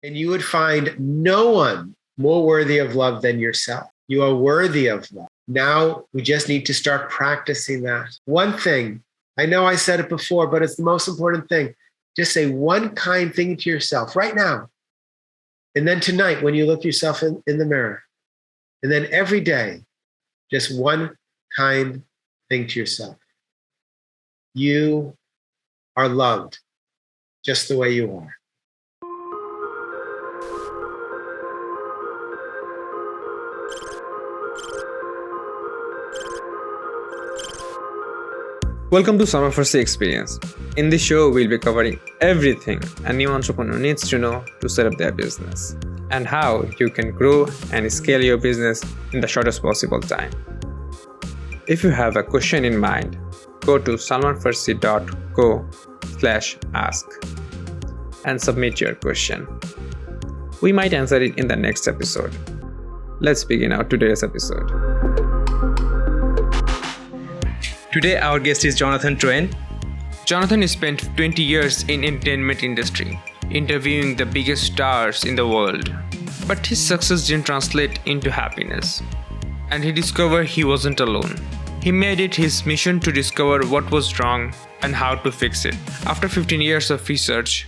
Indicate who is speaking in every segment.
Speaker 1: and you would find no one more worthy of love than yourself. You are worthy of love. Now we just need to start practicing that. One thing, I know I said it before, but it's the most important thing. Just say one kind thing to yourself right now. And then tonight, when you look yourself in the mirror, and then every day, just one kind thing to yourself. You are loved just the way you are.
Speaker 2: Welcome to Summer for Sea Experience. In this show, we'll be covering everything a new entrepreneur needs to know to set up their business and how you can grow and scale your business in the shortest possible time. If you have a question in mind, go to salmanfarsi.co/ask and submit your question. We might answer it in the next episode. Let's begin our today's episode. Today our guest is Jonathan Troen. Jonathan spent 20 years in entertainment industry, interviewing the biggest stars in the world. But his success didn't translate into happiness. And he discovered he wasn't alone. He made it his mission to discover what was wrong and how to fix it. After 15 years of research,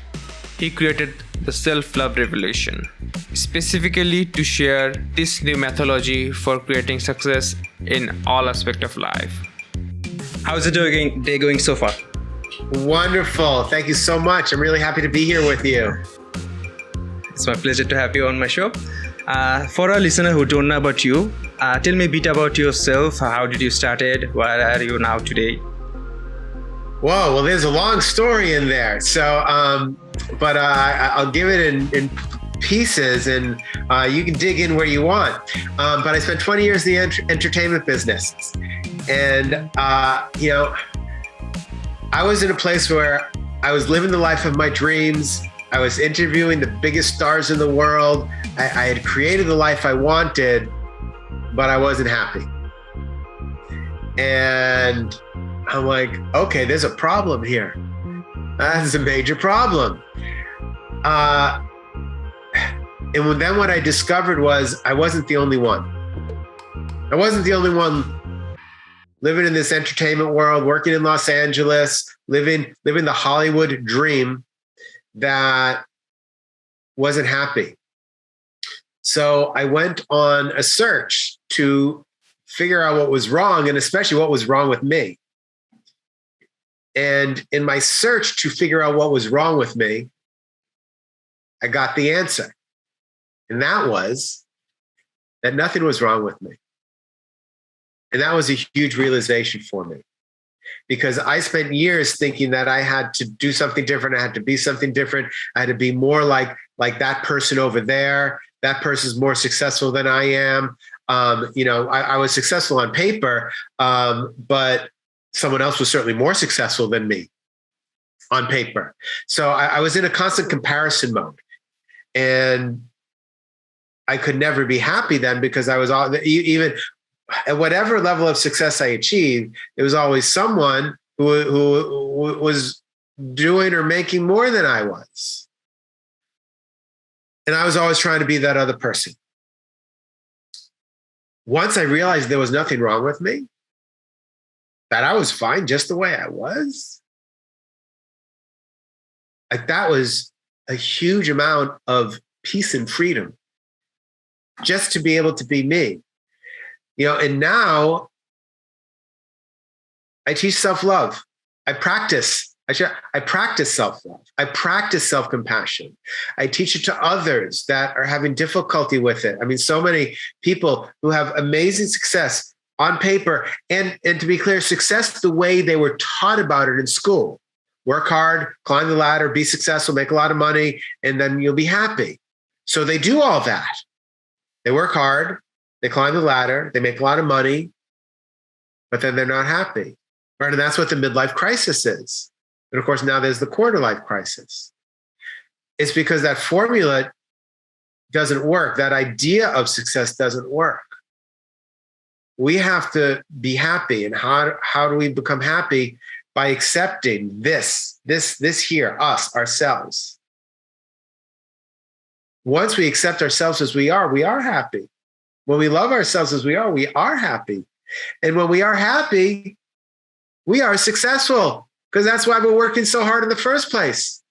Speaker 2: he created the Self-Love Revolution, specifically to share this new methodology for creating success in all aspects of life. How's the day going so far?
Speaker 1: Wonderful. Thank you so much. I'm really happy to be here with you.
Speaker 2: It's my pleasure to have you on my show. For our listener who don't know about you, tell me a bit about yourself. How did you started? Where are you now today?
Speaker 1: Whoa, well, there's a long story in there. So, but I'll give it in pieces, and you can dig in where you want. But I spent 20 years in the entertainment business. And, I was in a place where I was living the life of my dreams. I was interviewing the biggest stars in the world. I had created the life I wanted, but I wasn't happy. And I'm like, okay, there's a problem here. That's a major problem. And then what I discovered was I wasn't the only one. I wasn't the only one living in this entertainment world, working in Los Angeles, living the Hollywood dream that wasn't happy. So I went on a search to figure out what was wrong, and especially what was wrong with me. And in my search to figure out what was wrong with me, I got the answer. And that was that nothing was wrong with me. And that was a huge realization for me, because I spent years thinking that I had to do something different. I had to be something different. I had to be more like that person over there. That person's more successful than I am. I was successful on paper, but someone else was certainly more successful than me on paper. So I was in a constant comparison mode, and I could never be happy then, because I was even at whatever level of success I achieved, there was always someone who was doing or making more than I was. And I was always trying to be that other person. Once I realized there was nothing wrong with me, that I was fine just the way I was, that was a huge amount of peace and freedom, just to be able to be me. And now I teach self-love. I practice self-love. I practice self-compassion. I teach it to others that are having difficulty with it. I mean, so many people who have amazing success on paper, and to be clear, success the way they were taught about it in school. Work hard, climb the ladder, be successful, make a lot of money, and then you'll be happy. So they do all that. They work hard, they climb the ladder, they make a lot of money, but then they're not happy. Right? And that's what the midlife crisis is. And of course, now there's the quarter life crisis. It's because that formula doesn't work. That idea of success doesn't work. We have to be happy. And how do we become happy? By accepting this here, us, ourselves. once we accept ourselves as we are happy. When we love ourselves as we are happy. And when we are happy, we are successful, because that's why we're working so hard in the first place.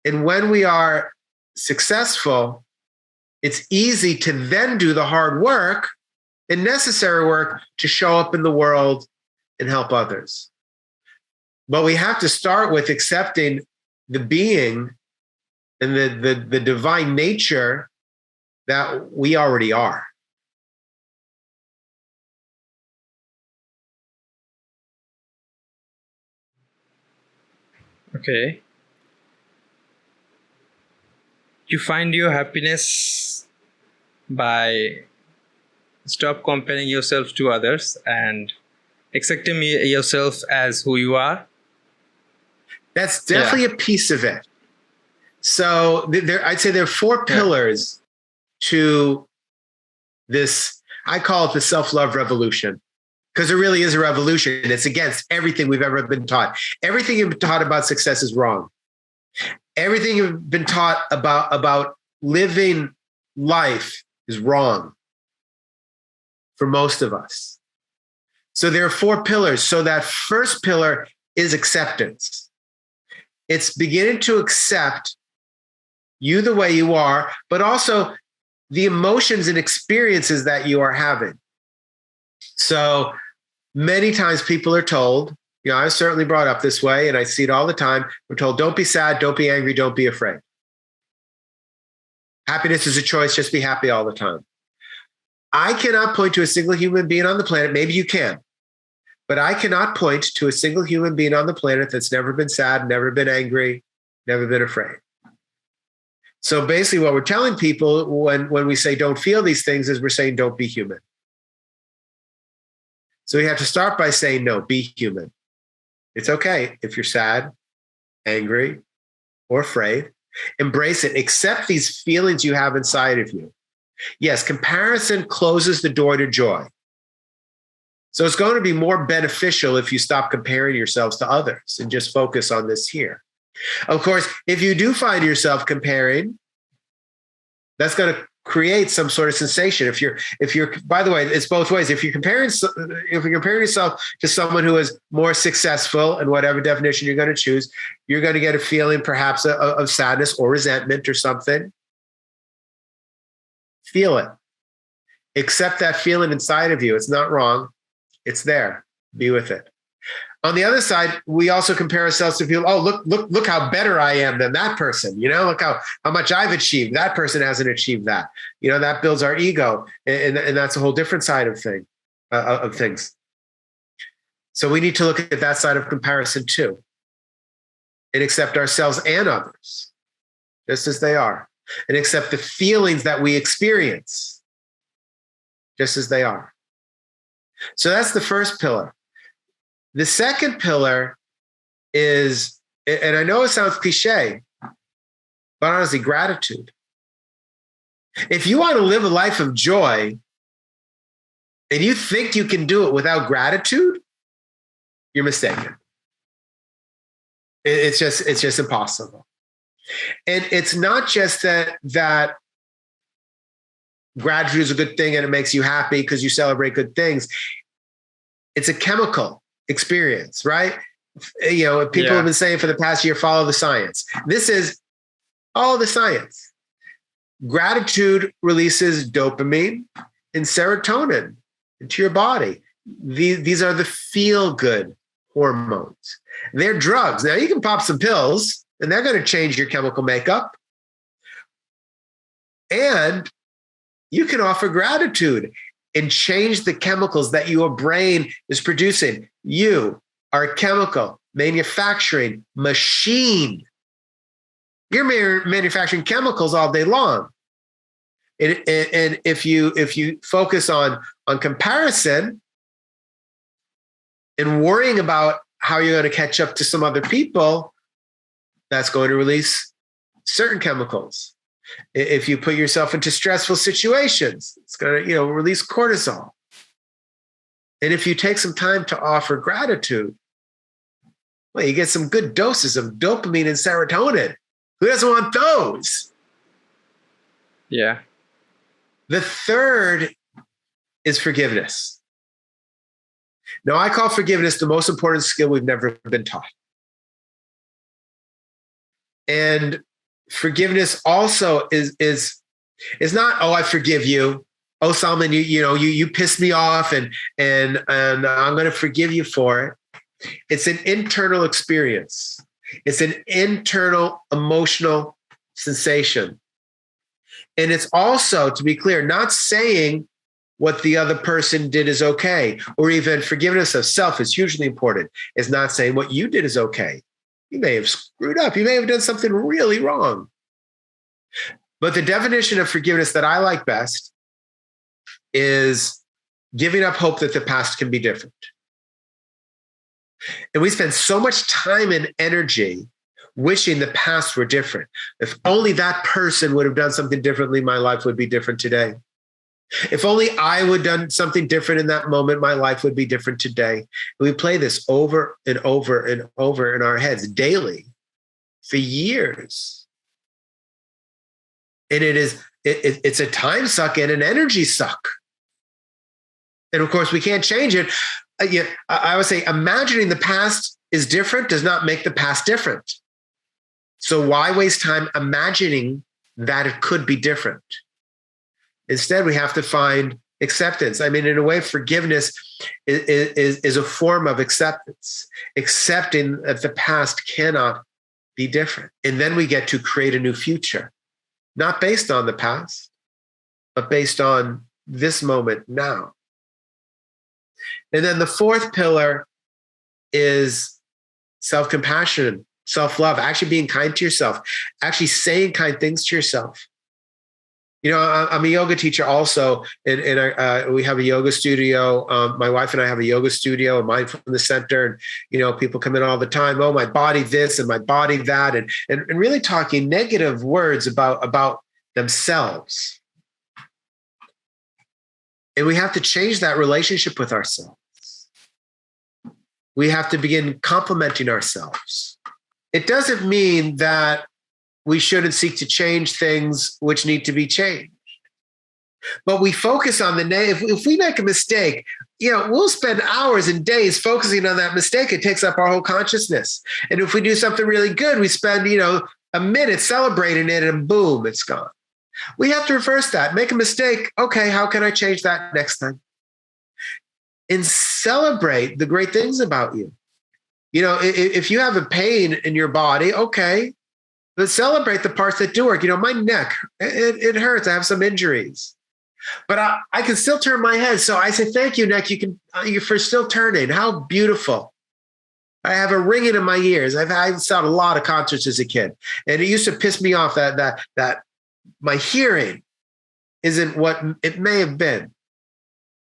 Speaker 1: And when we are successful, it's easy to then do the hard work and necessary work to show up in the world and help others. But we have to start with accepting the being and the divine nature that we already are.
Speaker 2: Okay. You find your happiness by stop comparing yourself to others and accepting yourself as who you are.
Speaker 1: That's definitely a piece of it. So I'd say there are four pillars to this. I call it the self-love revolution, because it really is a revolution. It's against everything we've ever been taught. Everything you've been taught about success is wrong. Everything you've been taught about living life is wrong for most of us. So there are four pillars. So that first pillar is acceptance. It's beginning to accept you the way you are, but also the emotions and experiences that you are having. So many times people are told, I was certainly brought up this way, and I see it all the time. We're told, don't be sad, don't be angry, don't be afraid. Happiness is a choice, just be happy all the time. I cannot point to a single human being on the planet, maybe you can, but I cannot point to a single human being on the planet that's never been sad, never been angry, never been afraid. So basically what we're telling people when we say don't feel these things is we're saying don't be human. So we have to start by saying, no, be human. It's okay if you're sad, angry, or afraid. Embrace it. Accept these feelings you have inside of you. Yes, comparison closes the door to joy. So it's going to be more beneficial if you stop comparing yourselves to others and just focus on this here. Of course, if you do find yourself comparing, that's going to create some sort of sensation. If you're, by the way, it's both ways. If you're comparing yourself to someone who is more successful, and whatever definition you're going to choose, you're going to get a feeling perhaps of sadness or resentment or something. Feel it. Accept that feeling inside of you. It's not wrong. It's there. Be with it. On the other side, we also compare ourselves to people. Oh, look how better I am than that person. Look how much I've achieved. That person hasn't achieved that. That builds our ego, and that's a whole different side of things. So we need to look at that side of comparison too, and accept ourselves and others just as they are, and accept the feelings that we experience just as they are. So that's the first pillar. The second pillar is, and I know it sounds cliche, but honestly, gratitude. If you want to live a life of joy and you think you can do it without gratitude, you're mistaken. It's just impossible. And it's not just that gratitude is a good thing and it makes you happy because you celebrate good things. It's a chemical experience, right? People have been saying for the past year, follow the science. This is all the science. Gratitude releases dopamine and serotonin into your body. These are the feel-good hormones. They're drugs. Now you can pop some pills and they're going to change your chemical makeup. And you can offer gratitude and change the chemicals that your brain is producing. You are a chemical manufacturing machine. You're manufacturing chemicals all day long. And if you focus on comparison and worrying about how you're going to catch up to some other people, that's going to release certain chemicals. If you put yourself into stressful situations, it's going to, release cortisol. And if you take some time to offer gratitude, well, you get some good doses of dopamine and serotonin. Who doesn't want those?
Speaker 2: Yeah.
Speaker 1: The third is forgiveness. Now, I call forgiveness the most important skill we've never been taught. And forgiveness also is not, oh, I forgive you. Oh, Solomon, you pissed me off, and I'm going to forgive you for it. It's an internal experience. It's an internal emotional sensation. And it's also, to be clear, not saying what the other person did is okay, or even forgiveness of self is hugely important. It's not saying what you did is okay. You may have screwed up. You may have done something really wrong. But the definition of forgiveness that I like best is giving up hope that the past can be different. And we spend so much time and energy wishing the past were different. If only that person would have done something differently, my life would be different today. If only I would have done something different in that moment, my life would be different today. And we play this over and over and over in our heads daily for years. And it's a time suck and an energy suck. And of course, we can't change it. I would say imagining the past is different does not make the past different. So why waste time imagining that it could be different? Instead, we have to find acceptance. I mean, in a way, forgiveness is a form of acceptance, accepting that the past cannot be different. And then we get to create a new future, not based on the past, but based on this moment now. And then the fourth pillar is self-compassion, self-love, actually being kind to yourself, actually saying kind things to yourself. You know, I'm a yoga teacher also, and we have a yoga studio. My wife and I have a yoga studio, a mindfulness center, and people come in all the time. Oh, my body this and my body that, and really talking negative words about themselves. And we have to change that relationship with ourselves. We have to begin complimenting ourselves. It doesn't mean that we shouldn't seek to change things which need to be changed. But we focus on the negative. If we make a mistake, we'll spend hours and days focusing on that mistake. It takes up our whole consciousness. And if we do something really good, we spend, a minute celebrating it, and boom, it's gone. We have to reverse that. Make a mistake. Okay, how can I change that next time? And celebrate the great things about you. If you have a pain in your body, okay, but celebrate the parts that do work. My neck, it hurts. I have some injuries, but I can still turn my head. So I say, thank you, neck. You for still turning. How beautiful. I have a ringing in my ears. I've saw a lot of concerts as a kid, and it used to piss me off that my hearing isn't what it may have been.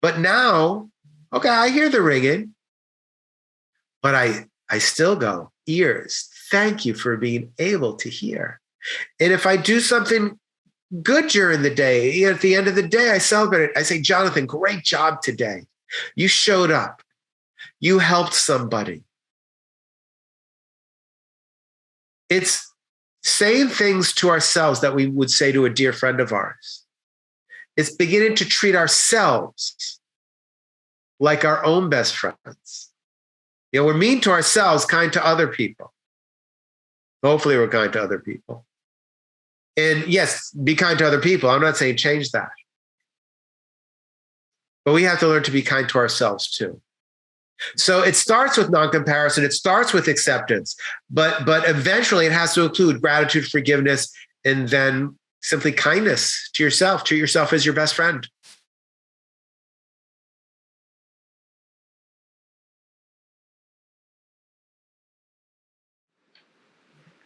Speaker 1: But now, okay, I hear the ringing, but I still go, ears, thank you for being able to hear. And if I do something good during the day, at the end of the day, I celebrate it. I say, Jonathan, great job today. You showed up. You helped somebody. It's saying things to ourselves that we would say to a dear friend of ours. It's beginning to treat ourselves like our own best friends. We're mean to ourselves, kind to other people. Hopefully we're kind to other people. And yes, be kind to other people. I'm not saying change that. But we have to learn to be kind to ourselves too. So it starts with non-comparison. It starts with acceptance. But eventually it has to include gratitude, forgiveness, and then simply kindness to yourself. Treat yourself as your best friend.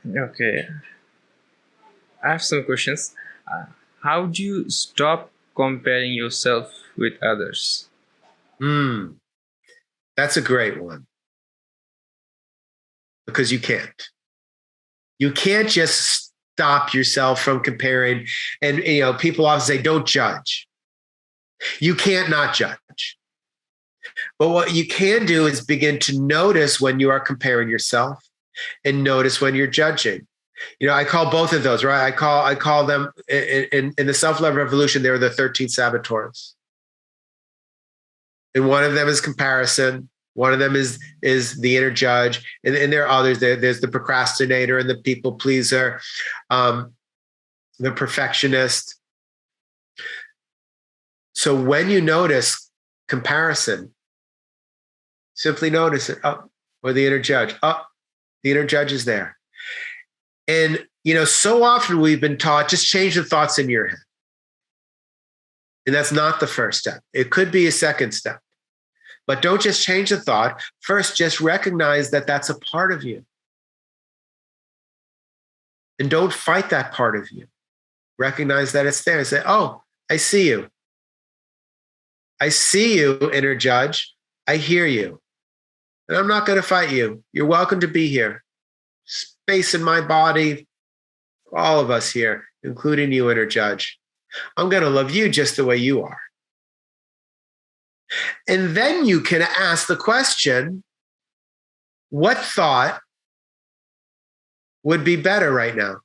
Speaker 2: Okay. I have some questions. How do you stop comparing yourself with others?
Speaker 1: That's a great one. Because you can't. You can't just stop yourself from comparing. And people often say, don't judge. You can't not judge. But what you can do is begin to notice when you are comparing yourself and notice when you're judging. I call both of those, right? I call them in the self-love revolution, they were the 13 saboteurs. And one of them is comparison. One of them is the inner judge. And there are others. There's the procrastinator and the people pleaser, the perfectionist. So when you notice comparison, simply notice it. Oh, or the inner judge. Oh, the inner judge is there. And, so often we've been taught, just change the thoughts in your head. And that's not the first step. It could be a second step. But don't just change the thought. First, just recognize that that's a part of you. And don't fight that part of you. Recognize that it's there and say, oh, I see you. I see you, inner judge. I hear you. And I'm not going to fight you. You're welcome to be here. Space in my body, all of us here, including you, inner judge. I'm going to love you just the way you are. And then you can ask the question, what thought would be better right now?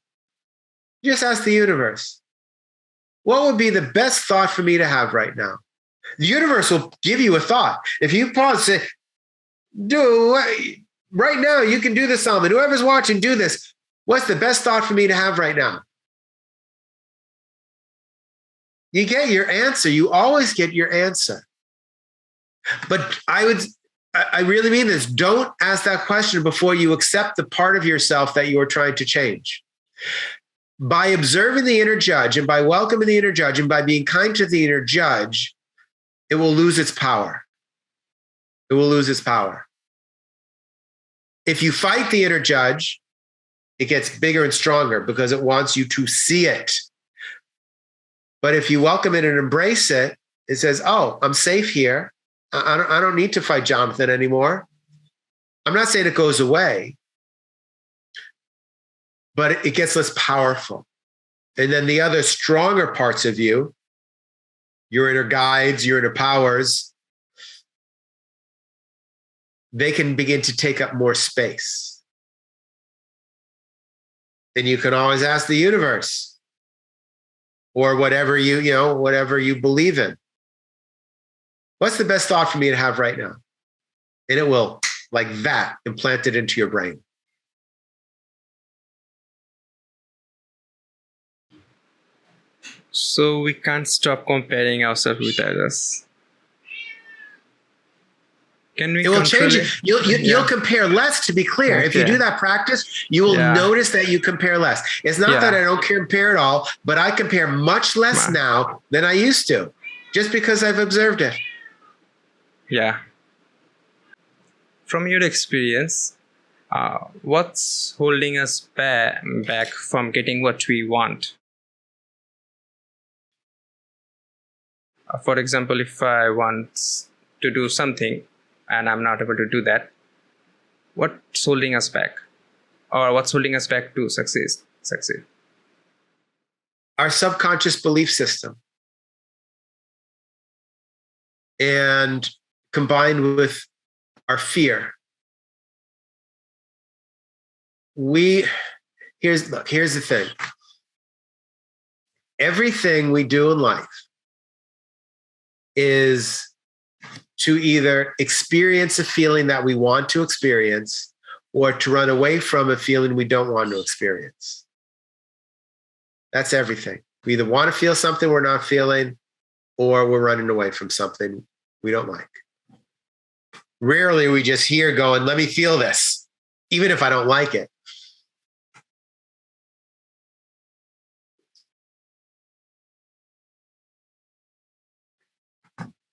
Speaker 1: Just ask the universe, what would be the best thought for me to have right now? The universe will give you a thought. If you pause and say, right now, you can do this, Salman. Whoever's watching, do this. What's the best thought for me to have right now? You get your answer. You always get your answer. But I really mean this. Don't ask that question before you accept the part of yourself that you are trying to change. By observing the inner judge and by welcoming the inner judge and by being kind to the inner judge, it will lose its power. It will lose its power. If you fight the inner judge, it gets bigger and stronger because it wants you to see it. But if you welcome it and embrace it, it says, oh, I'm safe here. I don't need to fight Jonathan anymore. I'm not saying it goes away, but it gets less powerful. And then the other stronger parts of you, your inner guides, your inner powers, they can begin to take up more space. And you can always ask the universe or whatever whatever you believe in. What's the best thought for me to have right now? And it will, like that, implant it into your brain.
Speaker 2: So we can't stop comparing ourselves with others. Can we?
Speaker 1: It will change it. You'll compare less, to be clear. Okay. If you do that practice, you will notice that you compare less. It's not that I don't compare at all, but I compare much less now than I used to, just because I've observed it.
Speaker 2: Yeah. From your experience, what's holding us back from getting what we want? For example, if I want to do something and I'm not able to do that, what's holding us back? Or what's holding us back to succeed?
Speaker 1: Our subconscious belief system. And combined with our fear. Here's the thing. Everything we do in life is to either experience a feeling that we want to experience or to run away from a feeling we don't want to experience. That's everything. We either want to feel something we're not feeling or we're running away from something we don't like. Rarely are we just here going, let me feel this, even if I don't like it.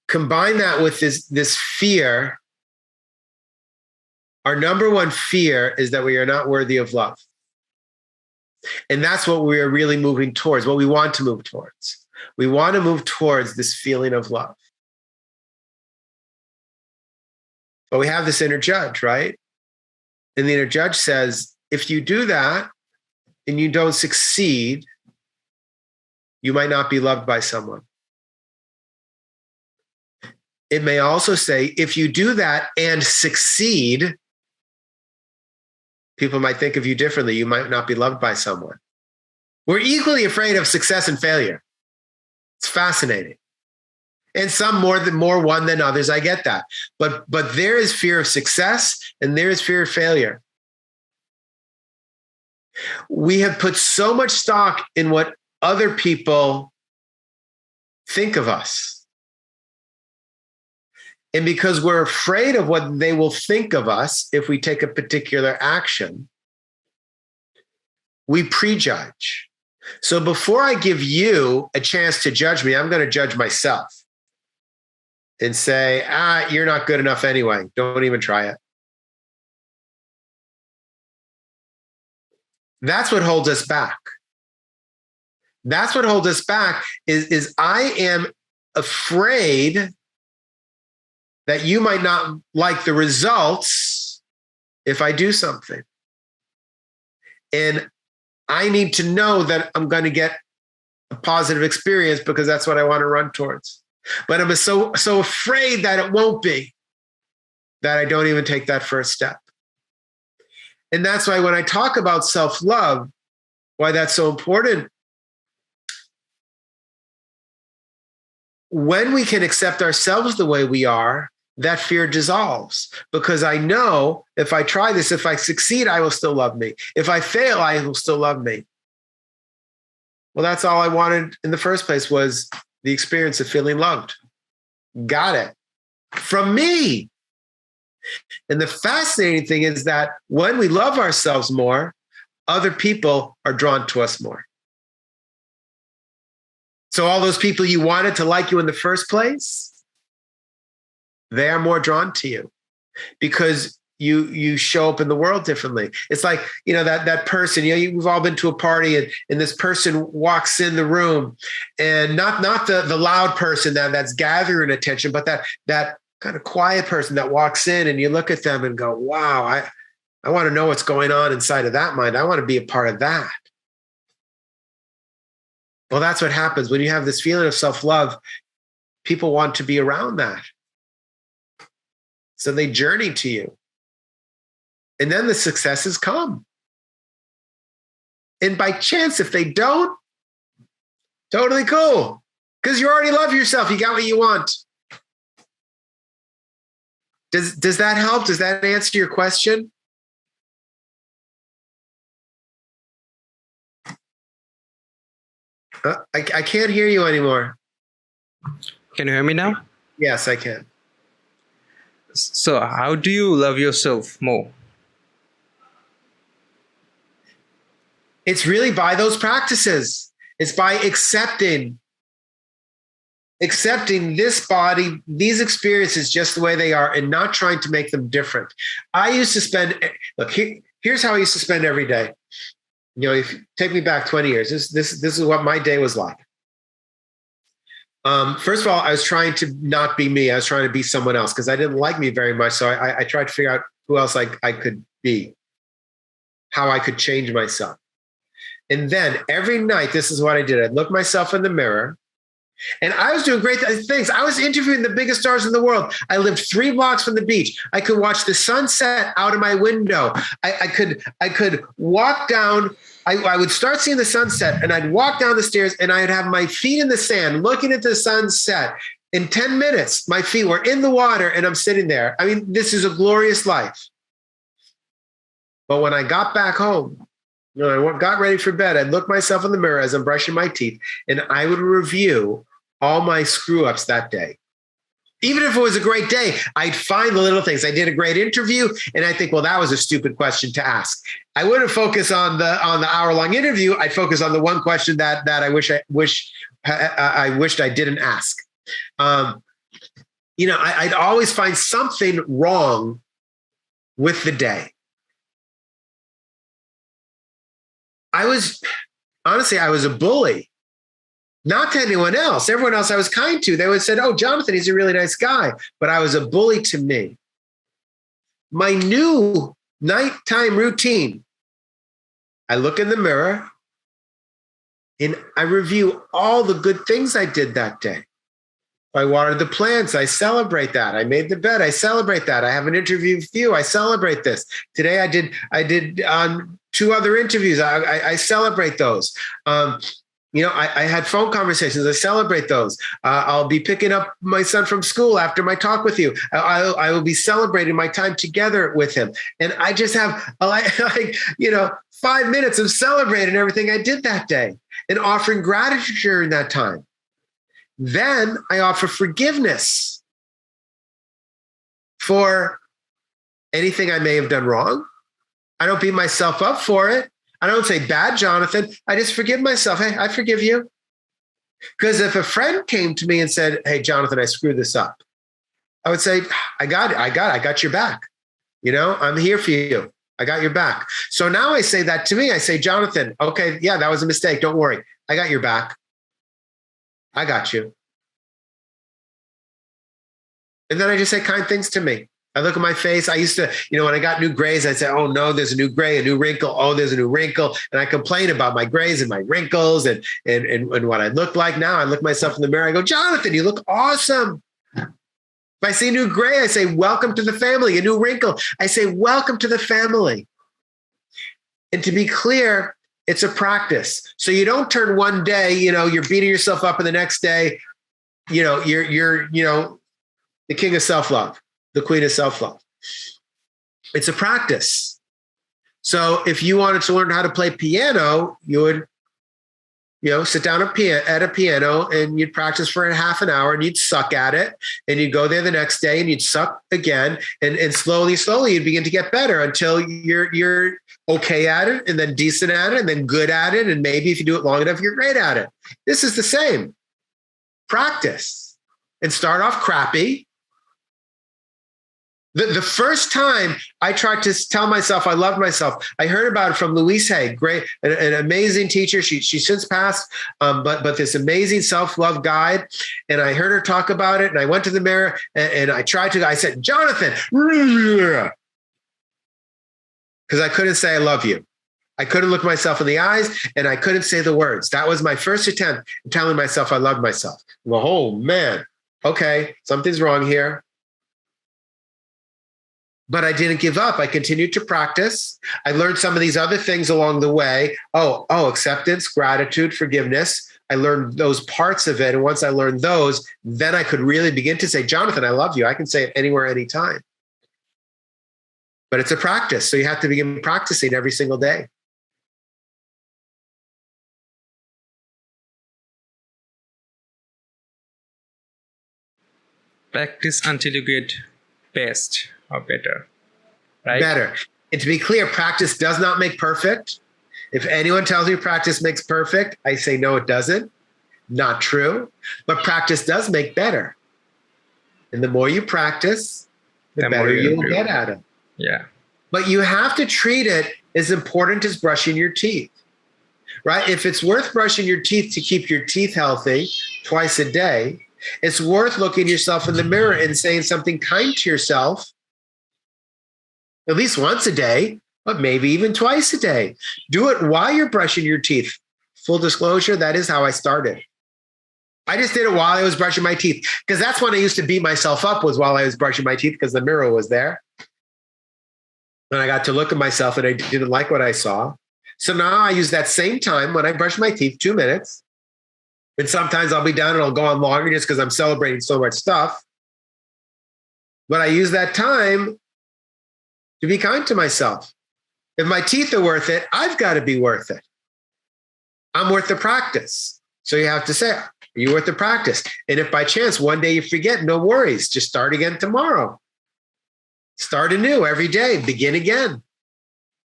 Speaker 1: Combine that with this fear. Our number one fear is that we are not worthy of love. And that's what we are really moving towards, what we want to move towards. We want to move towards this feeling of love. But we have this inner judge, right? And the inner judge says, if you do that and you don't succeed, you might not be loved by someone. It may also say, if you do that and succeed, People might think of you differently. You might not be loved by someone. We're equally afraid of success and failure. It's fascinating. And some more one than others. I get that. But there is fear of success and there is fear of failure. We have put so much stock in what other people think of us. And because we're afraid of what they will think of us if we take a particular action, we prejudge. So before I give you a chance to judge me, I'm going to judge myself and say, you're not good enough anyway. Don't even try it. That's what holds us back. That's what holds us back is I am afraid that you might not like the results if I do something. And I need to know that I'm going to get a positive experience because that's what I want to run towards. But I'm so afraid that it won't be that I don't even take that first step. And that's why when I talk about self-love, why that's so important, when we can accept ourselves the way we are, that fear dissolves because I know if I try this, if I succeed, I will still love me. If I fail, I will still love me. Well, that's all I wanted in the first place was the experience of feeling loved. Got it. From me. And the fascinating thing is that when we love ourselves more, other people are drawn to us more. So all those people you wanted to like you in the first place, they are more drawn to you because you show up in the world differently. It's like, that person, we've all been to a party and this person walks in the room and not the loud person that's gathering attention, but that kind of quiet person that walks in and you look at them and go, wow, I want to know what's going on inside of that mind. I want to be a part of that. Well, that's what happens when you have this feeling of self-love. People want to be around that. So they journey to you. And then the successes come. And by chance, if they don't, totally cool. Because you already love yourself. You got what you want. Does that help? Does that answer your question? I can't hear you anymore.
Speaker 2: Can you hear me now?
Speaker 1: Yes, I can.
Speaker 2: So how do you love yourself more?
Speaker 1: It's really by those practices. It's by accepting this body, these experiences just the way they are and not trying to make them different. I used to here's how I used to spend every day. If you take me back 20 years, this is what my day was like. First of all, I was trying to not be me. I was trying to be someone else because I didn't like me very much. So I tried to figure out who else I could be, how I could change myself. And then every night, this is what I did. I'd look myself in the mirror and I was doing great things. I was interviewing the biggest stars in the world. I lived 3 blocks from the beach. I could watch the sunset out of my window. I could walk down. I would start seeing the sunset and I'd walk down the stairs and I'd have my feet in the sand looking at the sunset. In 10 minutes, my feet were in the water and I'm sitting there. I mean, this is a glorious life. But when I got back home, I got ready for bed, I'd look myself in the mirror as I'm brushing my teeth and I would review all my screw-ups that day. Even if it was a great day, I'd find the little things. I did a great interview and I think, well, that was a stupid question to ask. I wouldn't focus on the hour-long interview. I'd focus on the one question that I wished I didn't ask. I'd always find something wrong with the day. I was a bully. Not to anyone else. Everyone else I was kind to. They would say, oh, Jonathan, he's a really nice guy. But I was a bully to me. My new nighttime routine, I look in the mirror and I review all the good things I did that day. I watered the plants. I celebrate that. I made the bed. I celebrate that. I have an interview with you. I celebrate this. Today I did 2 other interviews. I celebrate those. I had phone conversations. I celebrate those. I'll be picking up my son from school after my talk with you. I will be celebrating my time together with him. And I just have 5 minutes of celebrating everything I did that day and offering gratitude during that time. Then I offer forgiveness for anything I may have done wrong. I don't beat myself up for it. I don't say, bad Jonathan. I just forgive myself. Hey, I forgive you. Because if a friend came to me and said, hey, Jonathan, I screwed this up, I would say, I got it. I got your back. I'm here for you. I got your back. So now I say that to me. I say, Jonathan, okay, yeah, that was a mistake. Don't worry. I got your back. I got you. And then I just say kind things to me. I look at my face. I used to, when I got new grays, I'd say, oh no, there's a new gray, a new wrinkle. Oh, there's a new wrinkle. And I complain about my grays and my wrinkles and what I look like. Now I look myself in the mirror. I go, Jonathan, you look awesome. If I see a new gray, I say, welcome to the family. A new wrinkle, I say, welcome to the family. And to be clear, it's a practice. So you don't turn one day, you're beating yourself up, and the next day, you're the king of self-love, the queen of self-love. It's a practice. So if you wanted to learn how to play piano, you would, sit down at a piano and you'd practice for half an hour and you'd suck at it. And you'd go there the next day and you'd suck again. And slowly you'd begin to get better until you're okay at it, and then decent at it, and then good at it. And maybe if you do it long enough, you're great at it. This is the same. Practice and start off crappy. The first time I tried to tell myself I loved myself, I heard about it from Louise Hay, great, an amazing teacher. She since passed, but this amazing self-love guide. And I heard her talk about it, and I went to the mirror and I said, Jonathan, because I couldn't say I love you. I couldn't look myself in the eyes, and I couldn't say the words. That was my first attempt at telling myself I loved myself. Well, oh man, okay, something's wrong here. But I didn't give up. I continued to practice. I learned some of these other things along the way. Oh, acceptance, gratitude, forgiveness. I learned those parts of it. And once I learned those, then I could really begin to say, Jonathan, I love you. I can say it anywhere, anytime. But it's a practice. So you have to begin practicing every single day.
Speaker 2: Practice until you get best or better, right?
Speaker 1: Better. And to be clear, practice does not make perfect. If anyone tells you practice makes perfect, I say, no, it doesn't. Not true. But practice does make better. And the more you practice, the better you will get at it.
Speaker 2: Yeah.
Speaker 1: But you have to treat it as important as brushing your teeth, right? If it's worth brushing your teeth to keep your teeth healthy twice a day, it's worth looking yourself in the mirror and saying something kind to yourself at least once a day, but maybe even twice a day. Do it while you're brushing your teeth. Full disclosure, that is how I started. I just did it while I was brushing my teeth, because that's when I used to beat myself up, was while I was brushing my teeth, because the mirror was there. And I got to look at myself and I didn't like what I saw. So now I use that same time when I brush my teeth, 2 minutes. And sometimes I'll be down and I'll go on longer just because I'm celebrating so much stuff. But I use that time to be kind to myself. If my teeth are worth it, I've got to be worth it. I'm worth the practice. So you have to say, are you worth the practice? And if by chance one day you forget, no worries. Just start again tomorrow. Start anew every day. Begin again.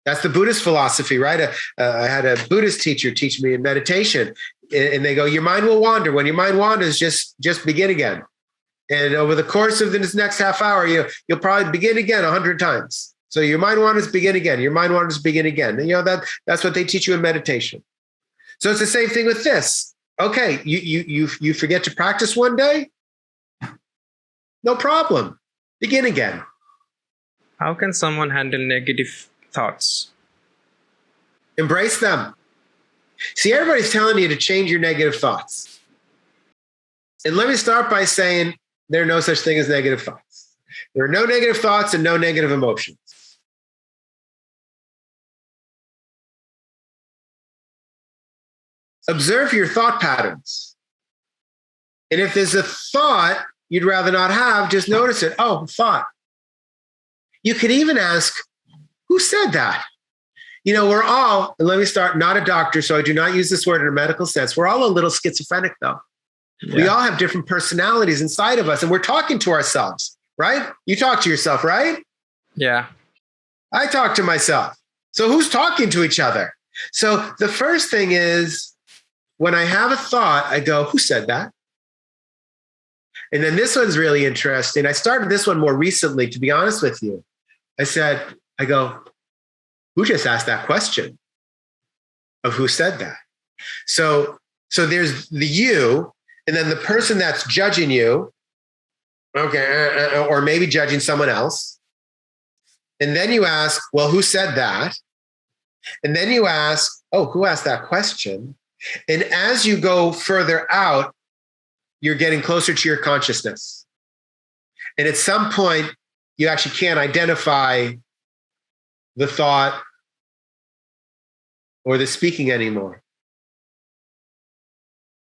Speaker 1: That's the Buddhist philosophy, right? I had a Buddhist teacher teach me in meditation, and they go, your mind will wander. When your mind wanders, just begin again. And over the course of this next half hour, you'll probably begin again 100 times. So your mind wanders, begin again. Your mind wanders, begin again. And that's what they teach you in meditation. So it's the same thing with this. Okay, you forget to practice one day? No problem. Begin again.
Speaker 2: How can someone handle negative thoughts?
Speaker 1: Embrace them. See, everybody's telling you to change your negative thoughts. And let me start by saying there are no such thing as negative thoughts. There are no negative thoughts and no negative emotions. Observe your thought patterns. And if there's a thought you'd rather not have, just notice it. Oh, thought. You could even ask, who said that? You know, we're all, and let me start, not a doctor, so I do not use this word in a medical sense. We're all a little schizophrenic, though. Yeah. We all have different personalities inside of us, and we're talking to ourselves, right? You talk to yourself, right?
Speaker 2: Yeah.
Speaker 1: I talk to myself. So who's talking to each other? So the first thing is, when I have a thought, I go, who said that? And then this one's really interesting. I started this one more recently, to be honest with you. I go, who just asked that question of who said that? So there's the you, and then the person that's judging you, okay, or maybe judging someone else. And then you ask, well, who said that? And then you ask, oh, who asked that question? And as you go further out, you're getting closer to your consciousness. And at some point, you actually can't identify the thought or the speaking anymore.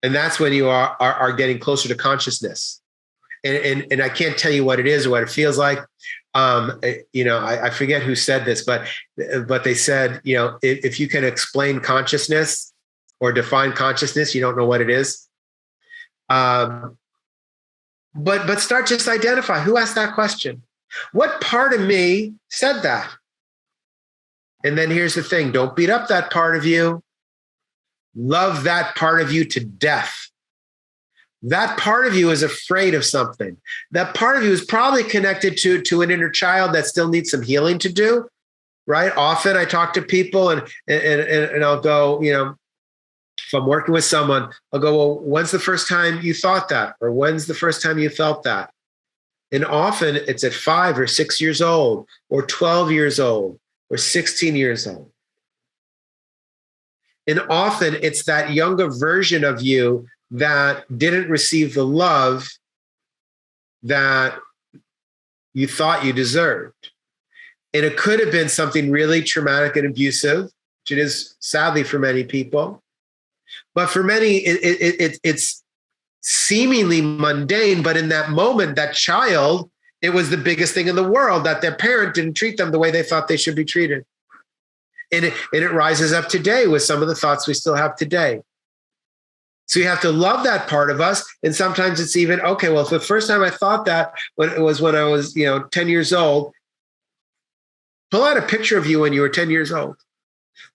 Speaker 1: And that's when you are getting closer to consciousness. And I can't tell you what it is or what it feels like. I forget who said this, but they said, if you can explain consciousness or define consciousness, you don't know what it is. But start just identify who asked that question. What part of me said that? And then here's the thing. Don't beat up that part of you. Love that part of you to death. That part of you is afraid of something. That part of you is probably connected to an inner child that still needs some healing to do, right? Often I talk to people and I'll go, if I'm working with someone, I'll go, well, when's the first time you thought that? Or when's the first time you felt that? And often it's at 5 or 6 years old, or 12 years old, or 16 years old. And often it's that younger version of you that didn't receive the love that you thought you deserved. And it could have been something really traumatic and abusive, which it is sadly for many people. But for many, it's seemingly mundane, but in that moment, that child, it was the biggest thing in the world that their parent didn't treat them the way they thought they should be treated. And it rises up today with some of the thoughts we still have today. So you have to love that part of us. And sometimes it's even, okay, well, if the first time I thought that when I was 10 years old, pull out a picture of you when you were 10 years old,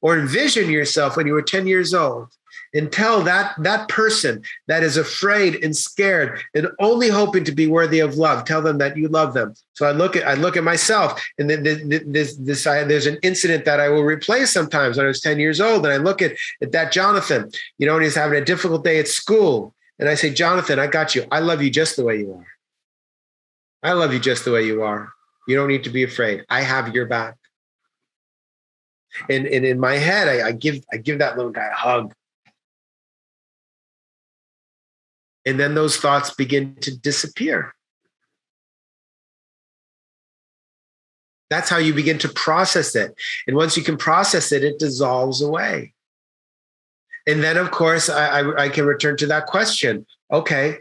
Speaker 1: or envision yourself when you were 10 years old. And tell that person that is afraid and scared and only hoping to be worthy of love, tell them that you love them. So I look at myself, and then there's an incident that I will replay sometimes when I was 10 years old, and I look at that Jonathan, and he's having a difficult day at school, and I say, Jonathan, I got you. I love you just the way you are. I love you just the way you are. You don't need to be afraid. I have your back. And in my head, I give that little guy a hug. And then those thoughts begin to disappear. That's how you begin to process it. And once you can process it, it dissolves away. And then, of course, I can return to that question. Okay,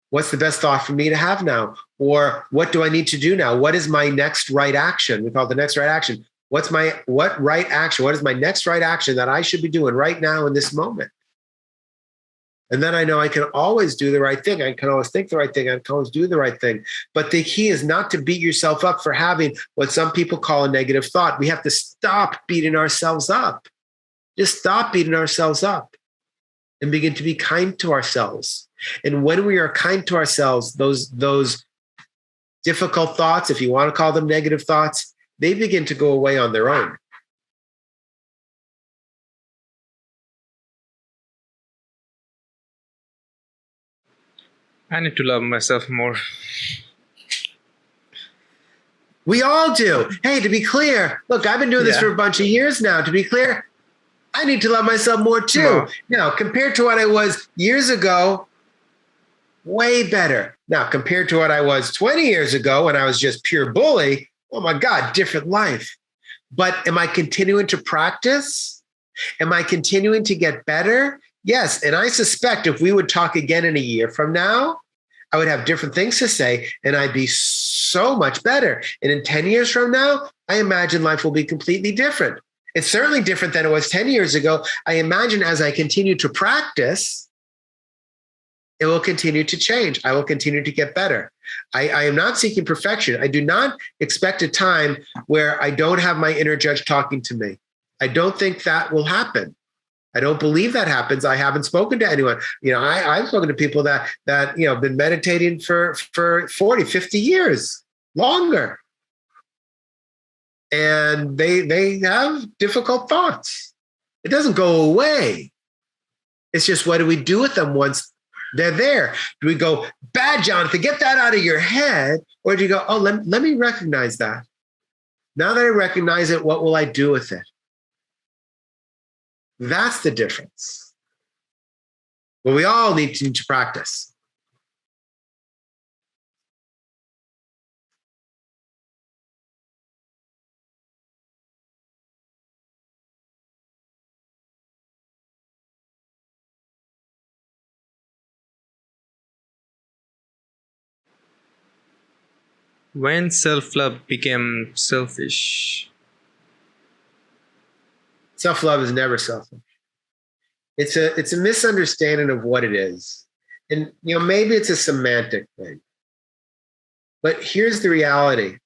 Speaker 1: what's the best thought for me to have now? Or what do I need to do now? What is my next right action? We call it the next right action. What right action? What is my next right action that I should be doing right now in this moment? And then I know I can always do the right thing. I can always think the right thing. I can always do the right thing. But the key is not to beat yourself up for having what some people call a negative thought. We have to stop beating ourselves up. Just stop beating ourselves up and begin to be kind to ourselves. And when we are kind to ourselves, those difficult thoughts, if you want to call them negative thoughts, they begin to go away on their own.
Speaker 2: I need to love myself more.
Speaker 1: We all do. Hey, to be clear, look, I've been doing this for a bunch of years now. To be clear, I need to love myself more too. Now, compared to what I was years ago, way better. Now, compared to what I was 20 years ago when I was just pure bully, oh my God, different life. But am I continuing to practice? Am I continuing to get better? Yes. And I suspect if we would talk again in a year from now, I would have different things to say and I'd be so much better. And in 10 years from now, I imagine life will be completely different. It's certainly different than it was 10 years ago. I imagine as I continue to practice, it will continue to change. I will continue to get better. I am not seeking perfection. I do not expect a time where I don't have my inner judge talking to me. I don't think that will happen. I don't believe that happens. I haven't spoken to anyone. I've spoken to people that been meditating for 40, 50 years, longer. And they have difficult thoughts. It doesn't go away. It's just, what do we do with them once they're there? Do we go, bad, Jonathan, get that out of your head? Or do you go, oh, let me recognize that. Now that I recognize it, what will I do with it? That's the difference. But we all need to practice.
Speaker 2: When self-love became selfish.
Speaker 1: Self-love is never selfish. It's a misunderstanding of what it is. And maybe it's a semantic thing. But here's the reality.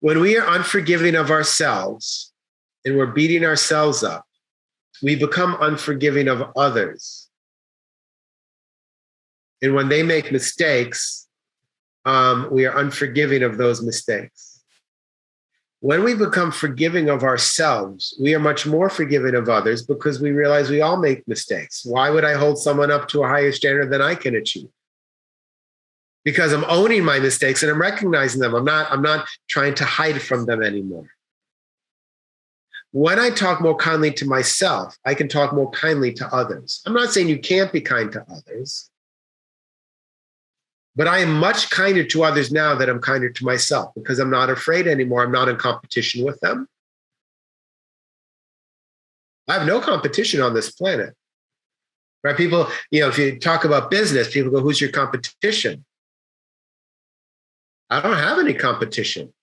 Speaker 1: When we are unforgiving of ourselves and we're beating ourselves up, we become unforgiving of others. And when they make mistakes, we are unforgiving of those mistakes. When we become forgiving of ourselves, we are much more forgiving of others because we realize we all make mistakes. Why would I hold someone up to a higher standard than I can achieve? Because I'm owning my mistakes and I'm recognizing them. I'm not trying to hide from them anymore. When I talk more kindly to myself, I can talk more kindly to others. I'm not saying you can't be kind to others, but I am much kinder to others now that I'm kinder to myself because I'm not afraid anymore. I'm not in competition with them. I have no competition on this planet. Right? People, if you talk about business, people go, who's your competition? I don't have any competition.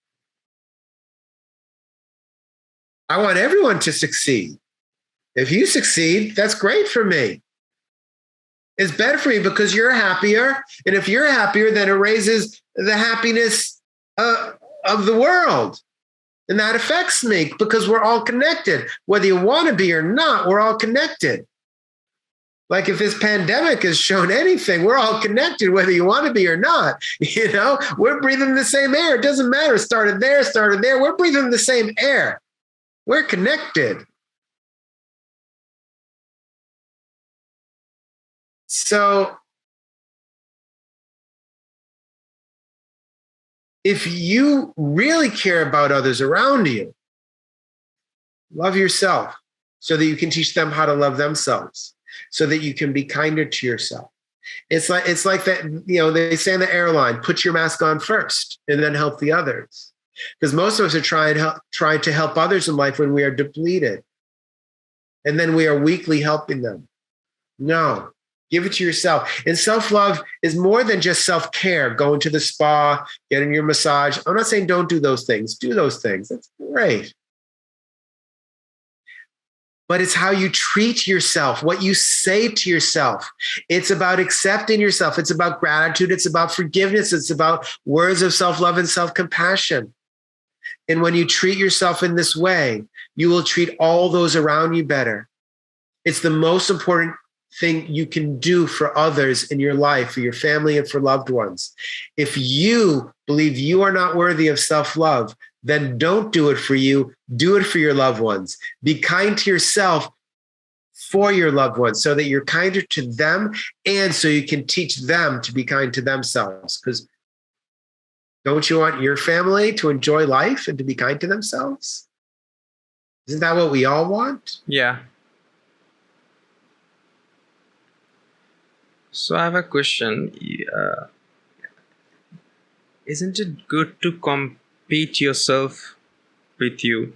Speaker 1: I want everyone to succeed. If you succeed, that's great for me. It's better for you because you're happier. And if you're happier, then it raises the happiness of the world. And that affects me because we're all connected. Whether you want to be or not, we're all connected. Like if this pandemic has shown anything, we're all connected, whether you want to be or not. We're breathing the same air. It doesn't matter. Started there. We're breathing the same air. We're connected. So if you really care about others around you, love yourself so that you can teach them how to love themselves, so that you can be kinder to yourself. It's like that, they say in the airline, put your mask on first and then help the others. Because most of us are trying to help others in life when we are depleted. And then we are weakly helping them. No. Give it to yourself. And self-love is more than just self-care, going to the spa, getting your massage. I'm not saying don't do those things. Do those things. That's great. But it's how you treat yourself, what you say to yourself. It's about accepting yourself. It's about gratitude. It's about forgiveness. It's about words of self-love and self-compassion. And when you treat yourself in this way, you will treat all those around you better. It's the most important thing you can do for others in your life, for your family, and for loved ones. If you believe you are not worthy of self-love, then don't do it for you. Do it for your loved ones. Be kind to yourself for your loved ones so that you're kinder to them and so you can teach them to be kind to themselves. Because don't you want your family to enjoy life and to be kind to themselves? Isn't that what we all want?
Speaker 2: Yeah. So I have a question. Isn't it good to compete yourself with you?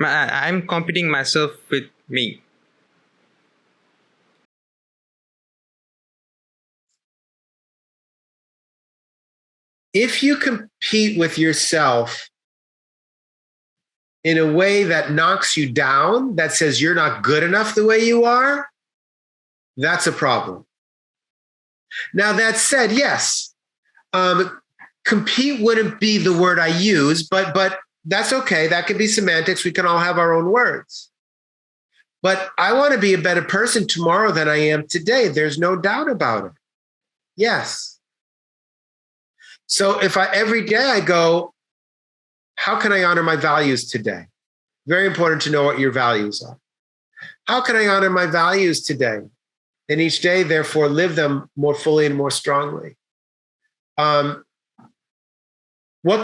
Speaker 2: I'm competing myself with me.
Speaker 1: If you compete with yourself in a way that knocks you down, that says you're not good enough the way you are, that's a problem. Now, that said, yes, compete wouldn't be the word I use, but that's okay. That could be semantics. We can all have our own words. But I want to be a better person tomorrow than I am today. There's no doubt about it. Yes. So if every day I go, how can I honor my values today? Very important to know what your values are. How can I honor my values today? And each day, therefore, live them more fully and more strongly. What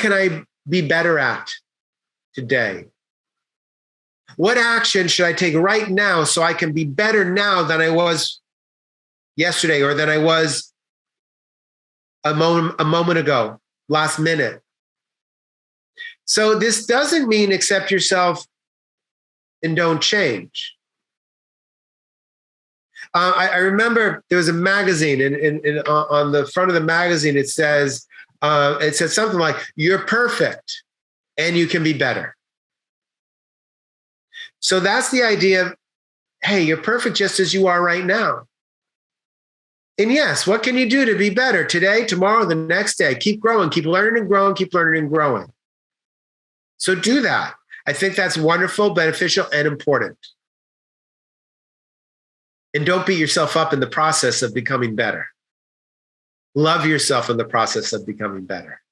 Speaker 1: can I be better at today? What action should I take right now so I can be better now than I was yesterday or than I was a moment ago, last minute? So this doesn't mean accept yourself and don't change. I remember there was a magazine, and on the front of the magazine it says something like, "You're perfect, and you can be better." So that's the idea of, hey, you're perfect just as you are right now. And yes, what can you do to be better today, tomorrow, the next day? Keep growing, keep learning and growing, keep learning and growing. So do that. I think that's wonderful, beneficial, and important. And don't beat yourself up in the process of becoming better. Love yourself in the process of becoming better.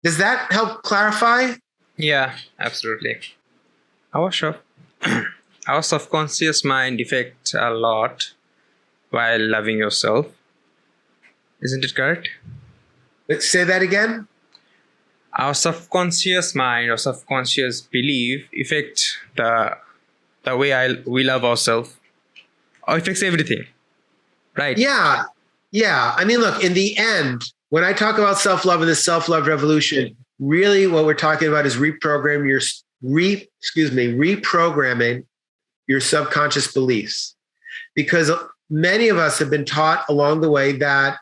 Speaker 1: Does that help clarify?
Speaker 2: Yeah, absolutely. Our our subconscious mind affects a lot while loving yourself. Isn't it correct?
Speaker 1: Say that again.
Speaker 2: Our subconscious mind or subconscious belief affect the way we love ourselves, or affects everything, right?
Speaker 1: Yeah. I mean, look, in the end, when I talk about self-love and the self-love revolution, really what we're talking about is reprogramming your subconscious beliefs. Because many of us have been taught along the way that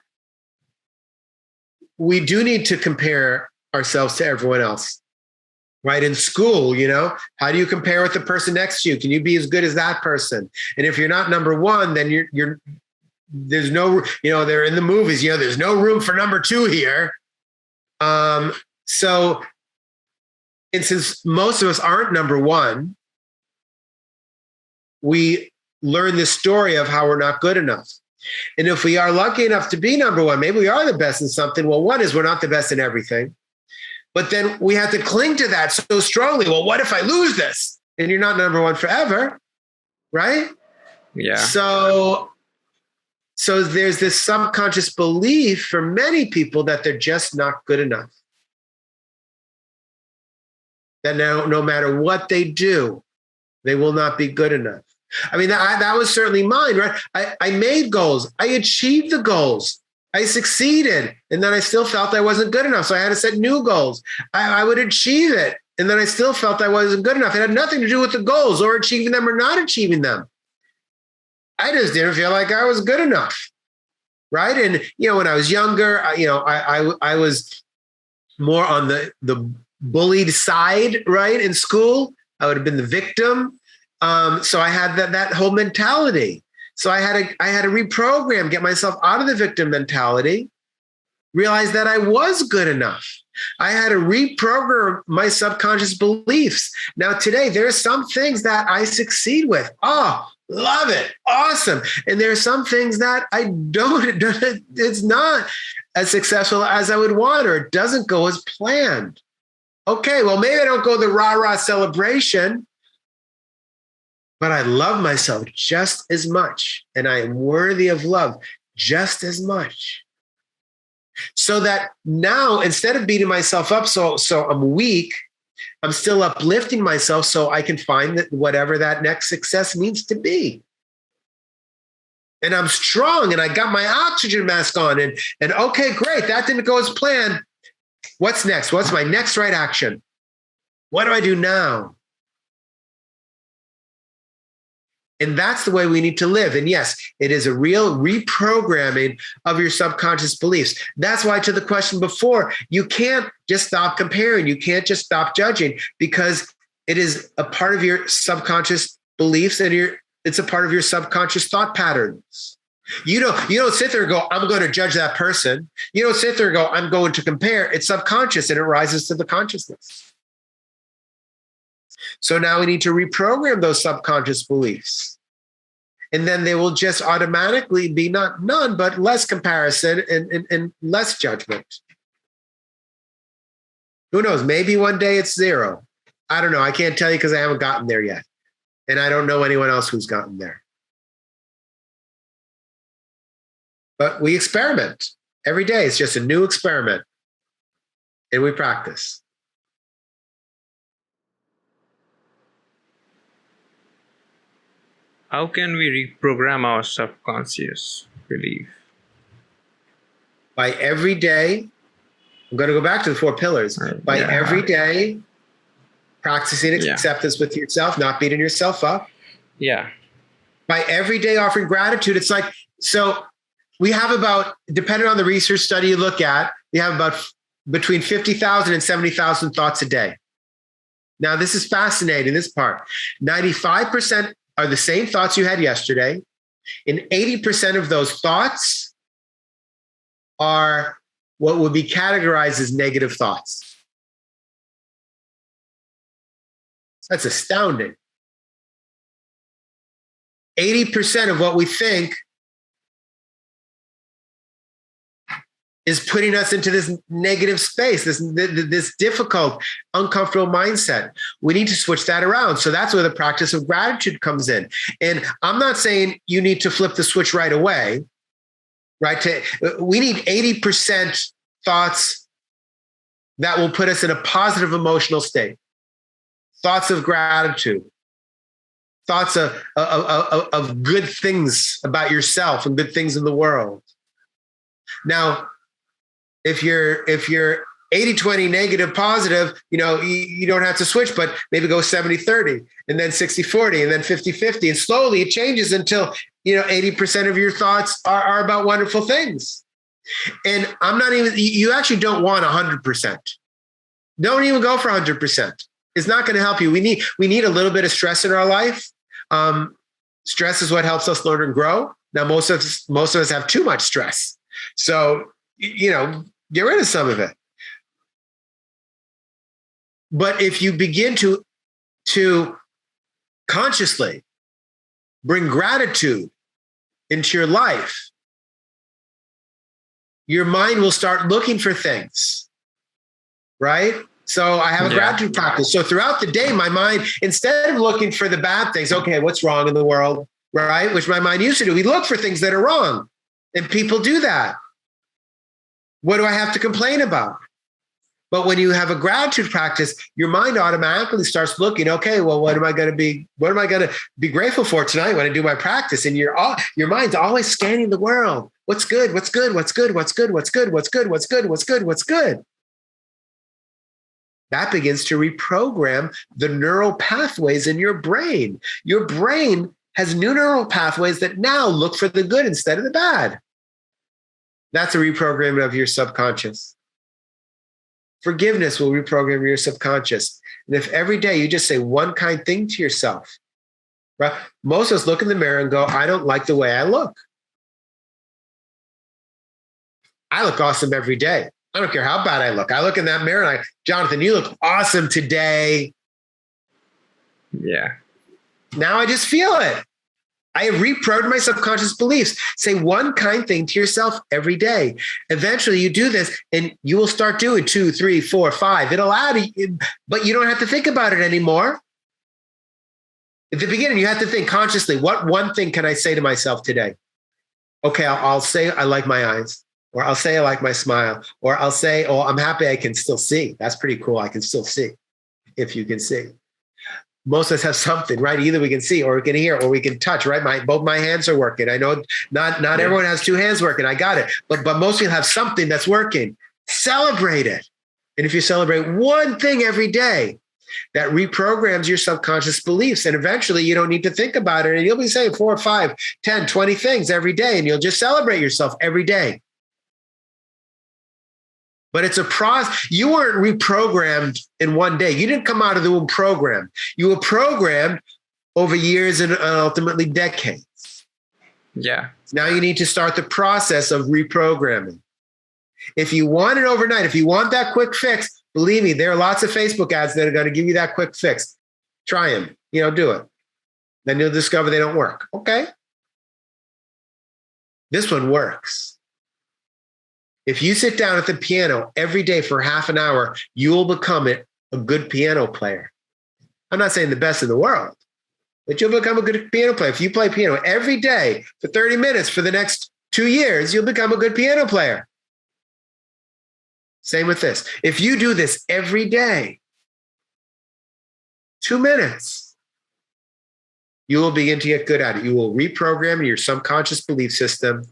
Speaker 1: we do need to compare ourselves to everyone else. Right? In school, how do you compare with the person next to you? Can you be as good as that person? And if you're not number one, then there's no, they're in the movies, there's no room for number two here. So, and since most of us aren't number one, we learn this story of how we're not good enough. And if we are lucky enough to be number one, maybe we are the best in something. Well, one is we're not the best in everything. But then we have to cling to that so strongly. Well, what if I lose this? And you're not number one forever, right?
Speaker 2: Yeah.
Speaker 1: So there's this subconscious belief for many people that they're just not good enough. That no matter what they do, they will not be good enough. I mean, that was certainly mine, right? I made goals. I achieved the goals. I succeeded, and then I still felt I wasn't good enough. So I had to set new goals. I would achieve it, and then I still felt I wasn't good enough. It had nothing to do with the goals or achieving them or not achieving them. I just didn't feel like I was good enough, right? And when I was younger, I was more on the bullied side, right? In school, I would have been the victim. So I had that whole mentality. So I had to reprogram, get myself out of the victim mentality, realize that I was good enough. I had to reprogram my subconscious beliefs. Now today, there are some things that I succeed with. Oh, love it. Awesome. And there are some things that I don't, it's not as successful as I would want, or it doesn't go as planned. Okay, well, maybe I don't go the rah-rah celebration, but I love myself just as much, and I am worthy of love just as much. So that now, instead of beating myself up, so I'm weak, I'm still uplifting myself so I can find that whatever that next success needs to be. and I'm strong and I got my oxygen mask on and okay, great. That didn't go as planned. What's next? What's my next right action? What do I do now? And that's the way we need to live. And yes, it is a real reprogramming of your subconscious beliefs. That's why, to the question before, you can't just stop comparing. You can't just stop judging, because it is a part of your subconscious beliefs, and it's a part of your subconscious thought patterns. You don't sit there and go, I'm going to judge that person. You don't sit there and go, I'm going to compare. It's subconscious, and it rises to the consciousness. So now we need to reprogram those subconscious beliefs. And then they will just automatically be not none, but less comparison and less judgment. Who knows? Maybe one day it's zero. I don't know. I can't tell you because I haven't gotten there yet. And I don't know anyone else who's gotten there. But we experiment every day. It's just a new experiment. And we practice.
Speaker 2: How can we reprogram our subconscious belief?
Speaker 1: By every day, I'm going to go back to the 4 pillars. By every day, practicing acceptance with yourself, not beating yourself up.
Speaker 2: Yeah.
Speaker 1: By every day offering gratitude. It's like, so we have about, depending on the research study you look at, we have about between 50,000 and 70,000 thoughts a day. Now, this is fascinating, this part. 95% are the same thoughts you had yesterday, and 80% of those thoughts are what would be categorized as negative thoughts. That's astounding. 80% of what we think is putting us into this negative space, this difficult, uncomfortable mindset. We need to switch that around. So that's where the practice of gratitude comes in. And I'm not saying you need to flip the switch right away, right? We need 80% thoughts that will put us in a positive emotional state. Thoughts of gratitude, thoughts of good things about yourself and good things in the world. Now, if you're 80-20 negative positive, you don't have to switch, but maybe go 70-30 and then 60-40 and then 50-50. And slowly it changes until, 80% of your thoughts are about wonderful things. And you actually don't want 100%. Don't even go for 100%. It's not going to help you. We need a little bit of stress in our life. Stress is what helps us learn and grow. Now, most of us have too much stress. So, get rid of some of it. But if you begin to consciously bring gratitude into your life, your mind will start looking for things, right? So I have a gratitude practice. So throughout the day, my mind, instead of looking for the bad things, okay, what's wrong in the world, right? Which my mind used to do. We look for things that are wrong. And people do that. What do I have to complain about? But when you have a gratitude practice, your mind automatically starts looking, okay, well, what am I going to be grateful for tonight when I do my practice? And your mind's always scanning the world. What's good? What's good? What's good? What's good? What's good? What's good? What's good? What's good? What's good? That begins to reprogram the neural pathways in your brain. Your brain has new neural pathways that now look for the good instead of the bad. That's a reprogramming of your subconscious. Forgiveness will reprogram your subconscious. And if every day you just say one kind thing to yourself, right? Most of us look in the mirror and go, I don't like the way I look. I look awesome every day. I don't care how bad I look. I look in that mirror and Jonathan, you look awesome today.
Speaker 2: Yeah.
Speaker 1: Now I just feel it. I have reprogrammed my subconscious beliefs. Say one kind thing to yourself every day. Eventually you do this and you will start doing 2, 3, 4, 5. It'll add, but you don't have to think about it anymore. At the beginning, you have to think consciously, what one thing can I say to myself today? Okay, I'll say I like my eyes, or I'll say I like my smile, or I'll say, oh, I'm happy I can still see. That's pretty cool. I can still see, if you can see. most of us have something, right? Either we can see or we can hear or we can touch, right? Both my hands are working. I know not everyone has two hands working. I got it. But most people have something that's working. Celebrate it. And if you celebrate one thing every day, that reprograms your subconscious beliefs. And eventually you don't need to think about it. And you'll be saying 4, 5, 10, 20 things every day. And you'll just celebrate yourself every day. But it's a process. You weren't reprogrammed in one day. You didn't come out of the womb programmed. You were programmed over years and ultimately decades.
Speaker 2: Yeah.
Speaker 1: Now you need to start the process of reprogramming. If you want it overnight, if you want that quick fix, believe me, there are lots of Facebook ads that are going to give you that quick fix. Try them, do it. Then you'll discover they don't work. Okay. This one works. If you sit down at the piano every day for half an hour, you will become a good piano player. I'm not saying the best in the world, but you'll become a good piano player. If you play piano every day for 30 minutes for the next 2 years, you'll become a good piano player. Same with this. If you do this every day, 2 minutes, you will begin to get good at it. You will reprogram your subconscious belief system,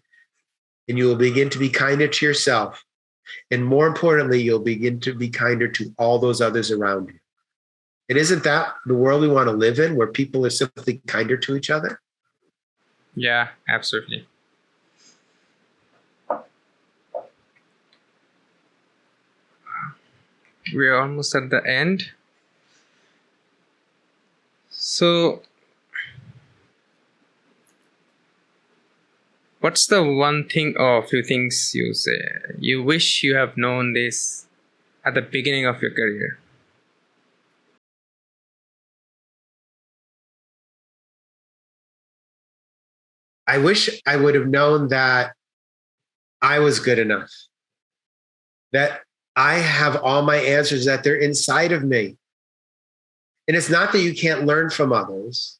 Speaker 1: and you will begin to be kinder to yourself. And more importantly, you'll begin to be kinder to all those others around you. And isn't that the world we want to live in, where people are simply kinder to each other?
Speaker 2: Yeah, absolutely. We're almost at the end. So, what's the one thing or few things you say you wish you have known this at the beginning of your career?
Speaker 1: I wish I would have known that I was good enough, that I have all my answers, that they're inside of me. And it's not that you can't learn from others,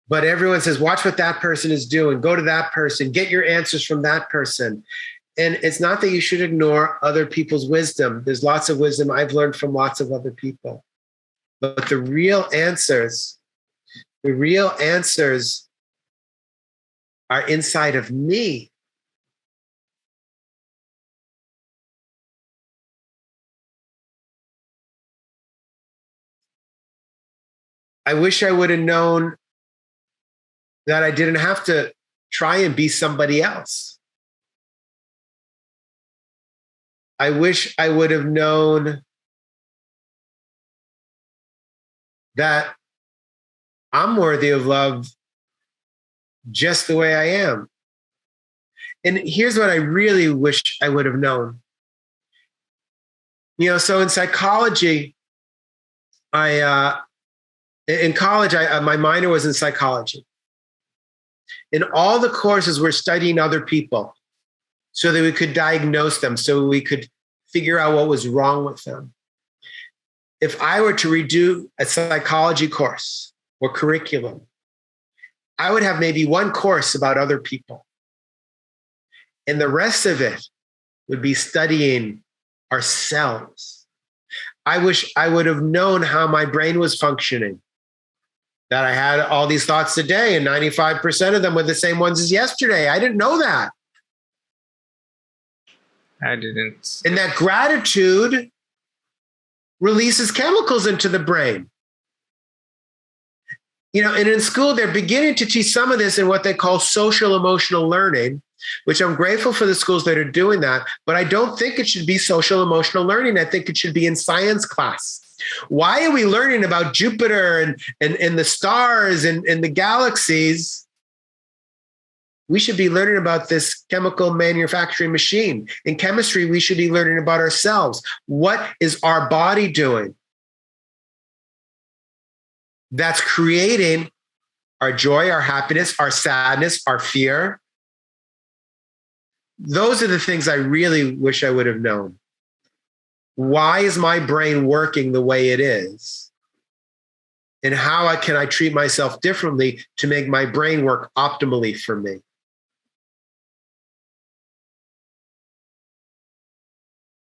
Speaker 1: but everyone says, watch what that person is doing, go to that person, get your answers from that person. And it's not that you should ignore other people's wisdom. There's lots of wisdom I've learned from lots of other people. But the real answers are inside of me. I wish I would have known that I didn't have to try and be somebody else. I wish I would have known that I'm worthy of love just the way I am. And here's what I really wish I would have known. So in psychology, in college, my minor was in psychology. In all the courses, we're studying other people so that we could diagnose them, so we could figure out what was wrong with them. If I were to redo a psychology course or curriculum, I would have maybe one course about other people. And the rest of it would be studying ourselves. I wish I would have known how my brain was functioning, that I had all these thoughts today and 95% of them were the same ones as yesterday. I didn't know that.
Speaker 2: I didn't.
Speaker 1: And that gratitude releases chemicals into the brain. And in school, they're beginning to teach some of this in what they call social emotional learning, which I'm grateful for the schools that are doing that. But I don't think it should be social emotional learning. I think it should be in science class. Why are we learning about Jupiter and the stars and the galaxies? We should be learning about this chemical manufacturing machine. In chemistry, we should be learning about ourselves. What is our body doing that's creating our joy, our happiness, our sadness, our fear? Those are the things I really wish I would have known. Why is my brain working the way it is? And how can I treat myself differently to make my brain work optimally for me?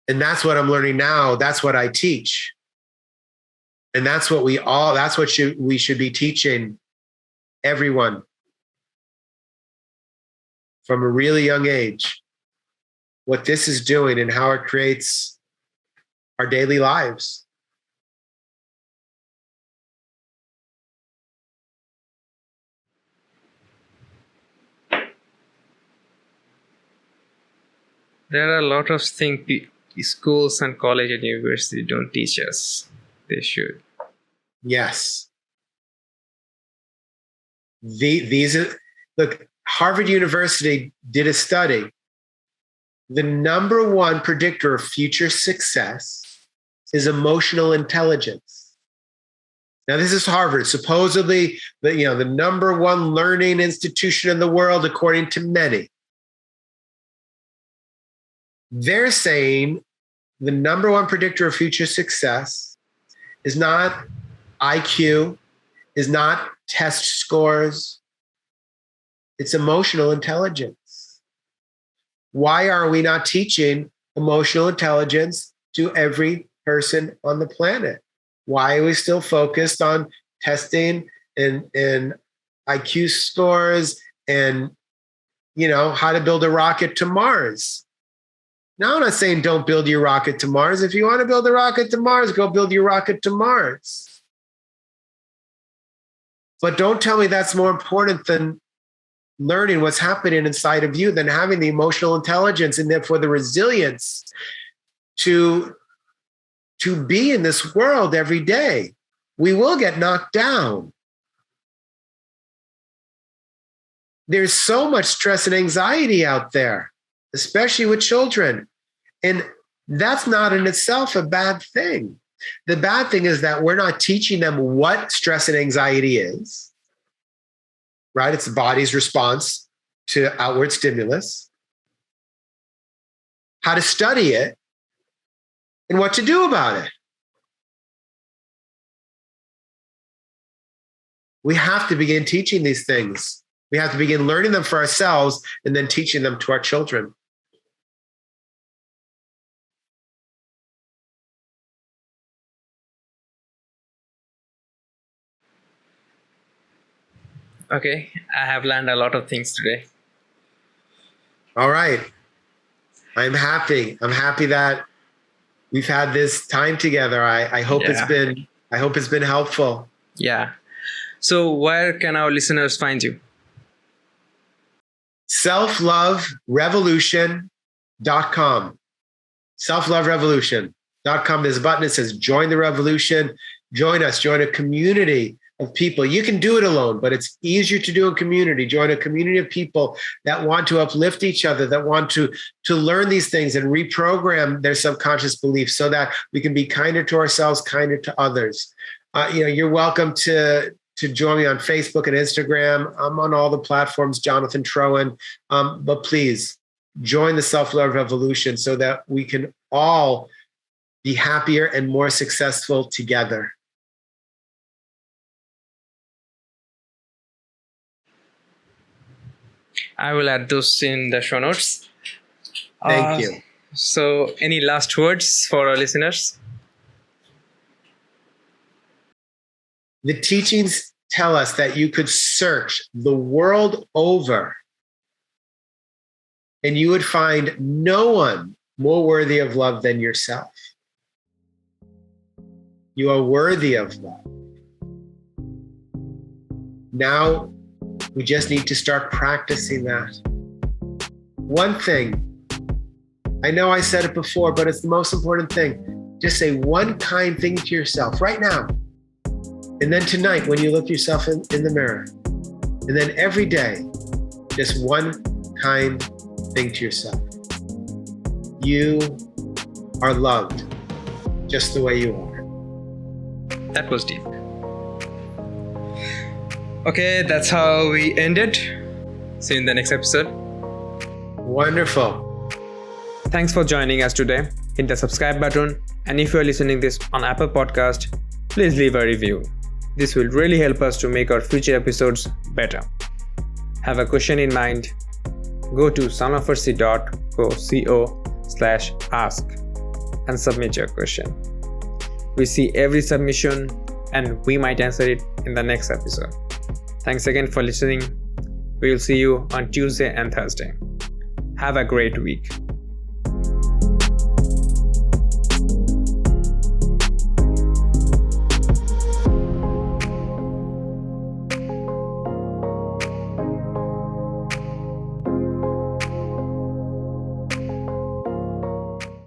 Speaker 1: And that's what I'm learning now. That's what I teach. And that's what we should be teaching everyone from a really young age, what this is doing and how it creates our daily lives.
Speaker 2: There are a lot of things schools and college and university don't teach us. They should.
Speaker 1: Yes. Look, Harvard University did a study. The number one predictor of future success is emotional intelligence. Now, this is Harvard, supposedly the number one learning institution in the world, according to many. They're saying the number one predictor of future success is not IQ, is not test scores. It's emotional intelligence. Why are we not teaching emotional intelligence to every person on the planet? Why are we still focused on testing and IQ scores and, how to build a rocket to Mars? Now, I'm not saying don't build your rocket to Mars. If you want to build a rocket to Mars, go build your rocket to Mars. But don't tell me that's more important than learning what's happening inside of you, than having the emotional intelligence and therefore the resilience to be in this world every day. We will get knocked down. There's so much stress and anxiety out there, especially with children. And that's not in itself a bad thing. The bad thing is that we're not teaching them what stress and anxiety is, right? It's the body's response to outward stimulus, how to study it, and what to do about it. We have to begin teaching these things. We have to begin learning them for ourselves and then teaching them to our children.
Speaker 2: Okay, I have learned a lot of things today.
Speaker 1: All right. I'm happy. I'm happy that we've had this time together. I hope it's been helpful.
Speaker 2: Yeah. So where can our listeners find you?
Speaker 1: selfloverevolution.com. selfloverevolution.com. There's a button that says join the revolution. Join us. Join a community of people. You can do it alone, but it's easier to do in community. Join a community of people that want to uplift each other, that want to learn these things and reprogram their subconscious beliefs so that we can be kinder to ourselves, kinder to others. You're welcome to join me on Facebook and Instagram. I'm on all the platforms, Jonathan Troen. But please join the Self-Love Revolution so that we can all be happier and more successful together.
Speaker 2: I will add those in the show notes.
Speaker 1: Thank you.
Speaker 2: So any last words for our listeners?
Speaker 1: The teachings tell us that you could search the world over and you would find no one more worthy of love than yourself. You are worthy of love. Now, we just need to start practicing that. One thing, I know I said it before, but it's the most important thing. Just say one kind thing to yourself right now. And then tonight, when you look yourself in the mirror. And then every day, just one kind thing to yourself. You are loved just the way you are.
Speaker 2: That was deep. Okay, that's how we end it. See you in the next episode.
Speaker 1: Wonderful.
Speaker 2: Thanks for joining us today. Hit the subscribe button. And if you're listening this on Apple Podcast, please leave a review. This will really help us to make our future episodes better. Have a question in mind? Go to sonofercy.co/ask and submit your question. We see every submission and we might answer it in the next episode. Thanks again for listening. We will see you on Tuesday and Thursday. Have a great week.